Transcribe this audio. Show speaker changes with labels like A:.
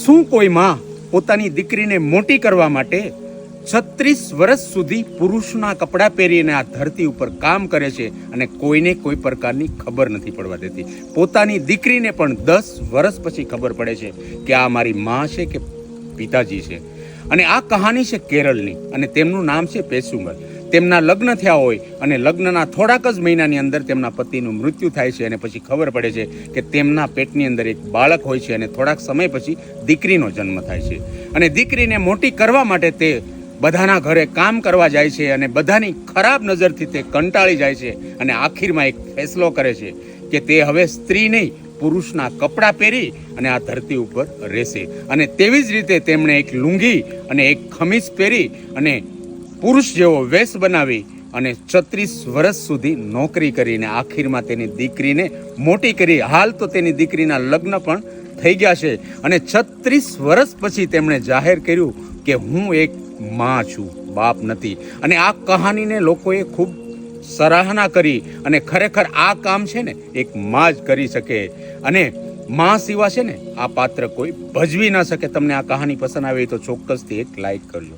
A: શું કોઈ માં પોતાની દીકરીને મોટી કરવા માટે 36 વર્ષ સુધી પુરુષના કપડાં પહેરીને આ ધરતી ઉપર કામ કરે છે અને કોઈને કોઈ પ્રકારની ખબર નથી પડવા દેતી? પોતાની દીકરીને પણ 10 વર્ષ પછી ખબર પડે છે કે આ મારી માં છે કે પિતાજી છે. અને આ કહાની છે કેરળની અને તેમનું નામ છે પેસુમલ. તેમના લગ્ન થયા હોય અને લગ્નના થોડાક જ મહિનાની અંદર તેમના પતિનું મૃત્યુ થાય છે અને પછી ખબર પડે છે કે તેમના પેટની અંદર એક બાળક હોય છે અને થોડાક સમય પછી દીકરીનો જન્મ થાય છે. અને દીકરીને મોટી કરવા માટે તે બધાના ઘરે કામ કરવા જાય છે અને બધાની ખરાબ નજરથી તે કંટાળી જાય છે અને આખીરમાં એક ફેસલો કરે છે કે તે હવે સ્ત્રી નહીં પુરુષના કપડાં પહેરી અને આ ધરતી ઉપર રહેશે. અને તેવી જ રીતે તેમણે એક લુંગી અને એક ખમીસ પહેરી અને પુરુષ જેવો વેશ બનાવી અને 36 વર્ષ સુધી નોકરી કરીને આખીરમાં તેની દીકરીને મોટી કરી. હાલ તો તેની દીકરીના લગ્ન પણ થઈ ગયા છે અને 36 વર્ષ પછી તેમણે જાહેર કર્યું કે હું એક માં છું, બાપ નથી. અને આ કહાનીને લોકોએ ખૂબ સરાહના કરી અને ખરેખર આ કામ છે ને એક માં જ કરી શકે અને માં સિવા છે ને આ પાત્ર કોઈ ભજવી ન શકે. તમને આ કહાની પસંદ આવે તો ચોક્કસથી એક લાઈક કરજો.